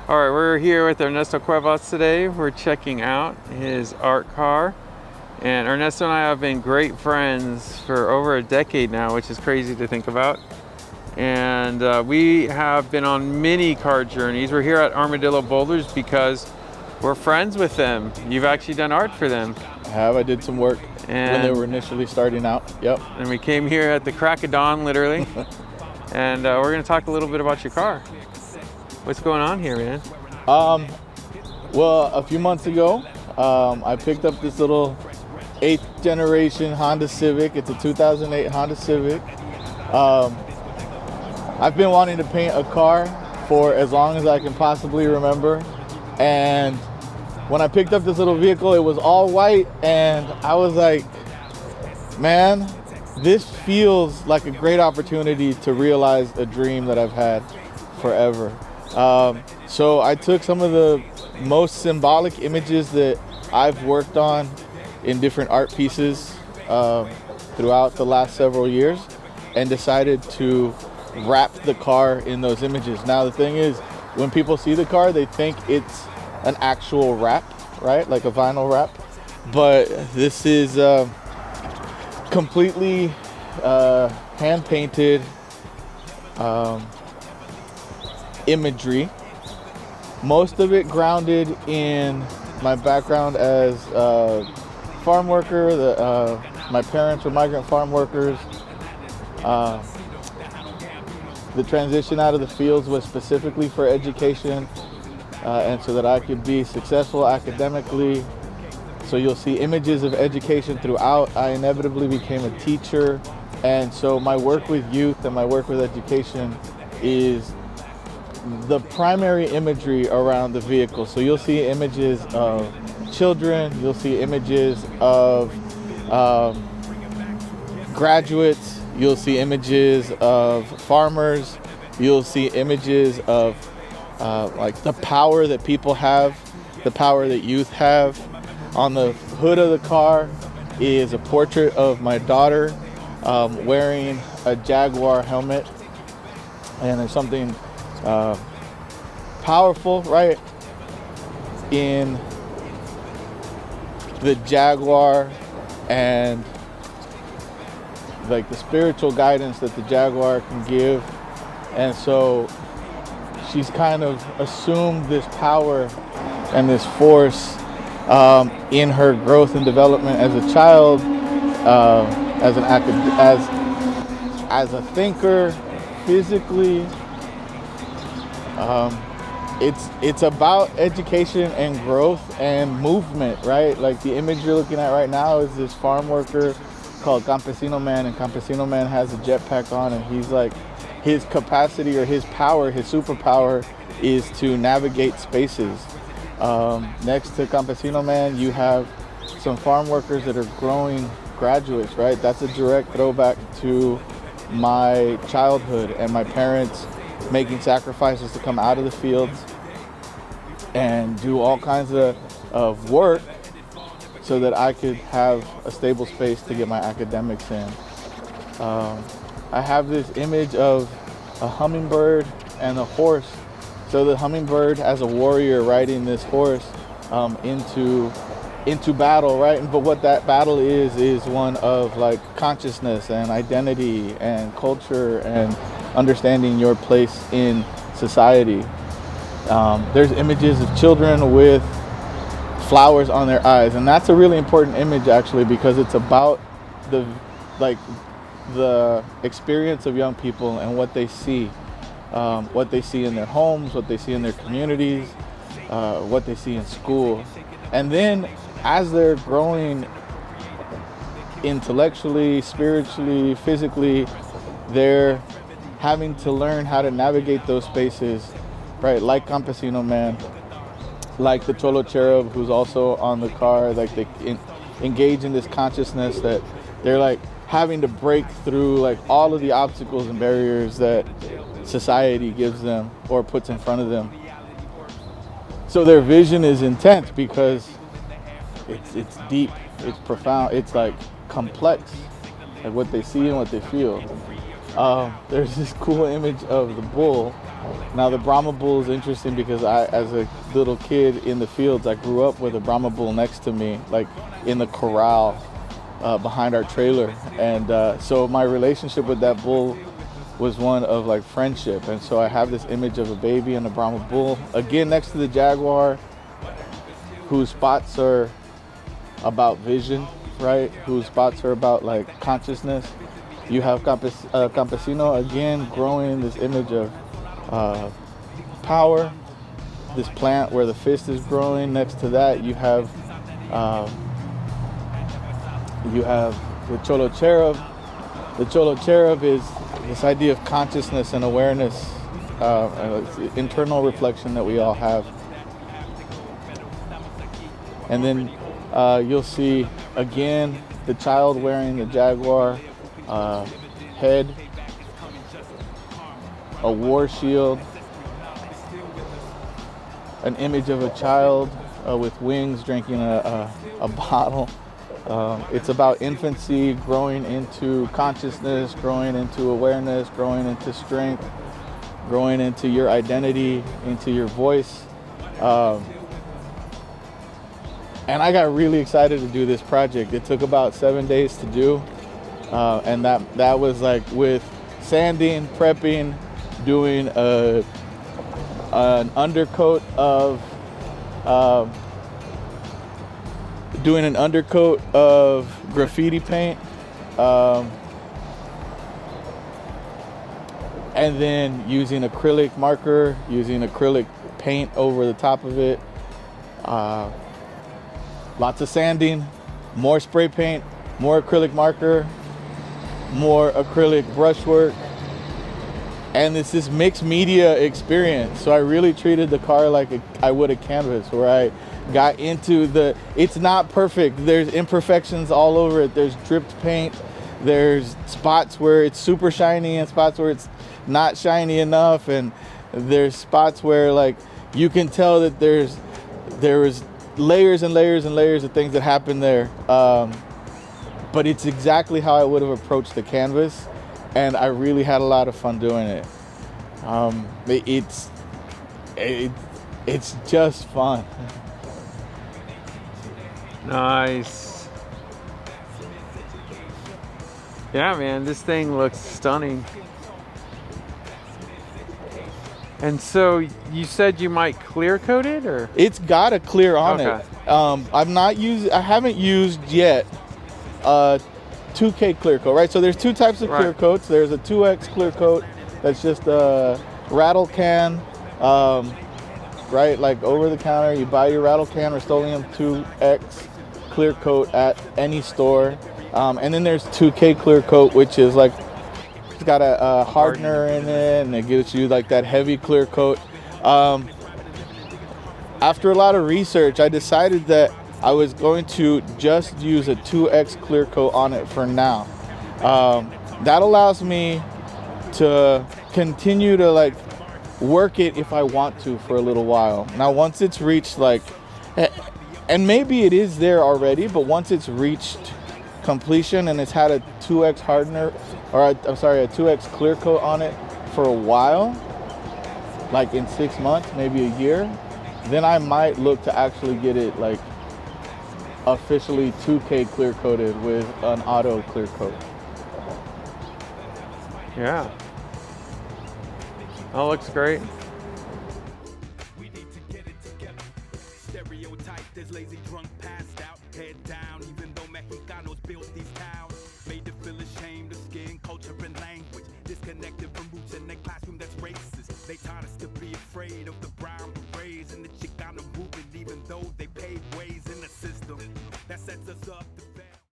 All right, we're here with Ernesto Cuevas today. We're checking out his art car. And Ernesto and I have been great friends for over a decade now, which is crazy to think about. And we have been on many car journeys. We're here at Armadillo Boulders because we're friends with them. You've actually done art for them. I did some work when they were initially starting out. Yep. And we came here at the crack of dawn, literally. And we're gonna talk a little bit about your car. What's going on here, man? Well, a few months ago, I picked up this little 8th generation Honda Civic. It's a 2008 Honda Civic. I've been wanting to paint a car for as long as I can possibly remember. And when I picked up this little vehicle, it was all white. And I was like, man, this feels like a great opportunity to realize a dream that I've had forever. So I took some of the most symbolic images that I've worked on in different art pieces throughout the last several years and decided to wrap the car in those images. Now the thing is, when people see the car, they think it's an actual wrap, right? Like a vinyl wrap. But this is completely hand-painted imagery, most of it grounded in my background as a farm worker. My parents were migrant farm workers. The transition out of the fields was specifically for education and so that I could be successful academically. So you'll see images of education throughout. I inevitably became a teacher, and so my work with youth and my work with education is the primary imagery around the vehicle. So you'll see images of children, you'll see images of graduates, you'll see images of farmers, you'll see images of like the power that people have, the power that youth have. On the hood of the car is a portrait of my daughter wearing a Jaguar helmet, and there's something powerful, right, in the Jaguar and like the spiritual guidance that the Jaguar can give. And so she's kind of assumed this power and this force in her growth and development as a child, as a thinker, physically. It's about education and growth and movement, right? Like the image you're looking at right now is this farm worker called Campesino Man, and Campesino Man has a jetpack on, and he's like, his capacity or his power, his superpower is to navigate spaces. Next to Campesino Man, you have some farm workers that are growing graduates, right? That's a direct throwback to my childhood and my parents making sacrifices to come out of the fields and do all kinds of work so that I could have a stable space to get my academics in. I have this image of a hummingbird and a horse. So the hummingbird as a warrior riding this horse into battle, right? But what that battle is one of like consciousness and identity and culture and understanding your place in society. There's images of children with flowers on their eyes, and that's a really important image actually, because it's about the experience of young people and what they see in their homes, what they see in their communities, what they see in school. And then as they're growing intellectually, spiritually, physically, they're having to learn how to navigate those spaces, right? Like Campesino Man, like the Cholo Cherub, who's also on the car. Like they engage in this consciousness that they're like having to break through like all of the obstacles and barriers that society gives them or puts in front of them. So their vision is intense because it's deep, it's profound, it's like complex, like what they see and what they feel. There's this cool image of the bull Now the Brahma bull is interesting because I, as a little kid in the fields, I grew up with a Brahma bull next to me, like in the corral behind our trailer. And so my relationship with that bull was one of like friendship. And so I have this image of a baby and a Brahma bull, again, next to the jaguar, whose spots are about vision, right? Whose spots are about like consciousness. You have Campesino, again, growing this image of power. This plant where the fist is growing. Next to that, you have the Cholo Cherub. The Cholo Cherub is this idea of consciousness and awareness, internal reflection that we all have. And then you'll see again the child wearing the jaguar head, a war shield, an image of a child with wings drinking a bottle. It's about infancy, growing into consciousness, growing into awareness, growing into strength, growing into your identity, into your voice. And I got really excited to do this project. It took about 7 days to do. And that was like with sanding, prepping, doing an undercoat of graffiti paint, and then using acrylic marker, using acrylic paint over the top of it. Lots of sanding, more spray paint, more acrylic marker, more acrylic brushwork. And it's this mixed media experience. So I really treated the car like I would a canvas, where I got into it's not perfect. There's imperfections all over it. There's dripped paint. There's spots where it's super shiny and spots where it's not shiny enough. And there's spots where like you can tell that there was layers and layers and layers of things that happened there. But it's exactly how I would have approached the canvas. And I really had a lot of fun doing it. It's just fun. Nice. Yeah, man, this thing looks stunning. And so you said you might clear coat it, or? It's got a clear on Okay. it. I haven't used yet 2K clear coat, right? So there's two types of clear coats. There's a 2X clear coat that's just a rattle can, right? Like over the counter, you buy your rattle can Rust-Oleum 2X clear coat at any store. And then there's 2K clear coat, which is like, it's got a hardener in it, and it gives you like that heavy clear coat. After a lot of research, I decided that I was going to just use a 2X clear coat on it for now. That allows me to continue to like work it if I want to for a little while. Now, once it's reached like, and maybe it is there already, but once it's reached completion and it's had a 2X hardener, or a 2X clear coat on it for a while, like in 6 months, maybe a year, then I might look to actually get it like officially 2K clear coated with an auto clear coat. Yeah. That looks great. We need to get it together. Stereotype, there's lazy drunk passed out, head down, even though Mexicanos built these towns. Made to feel ashamed of skin, culture, and language. Disconnected from roots in a classroom that's racist. They taught us to be afraid of the brown berets and the Chicano movement, even though they paved ways in the system that sets us up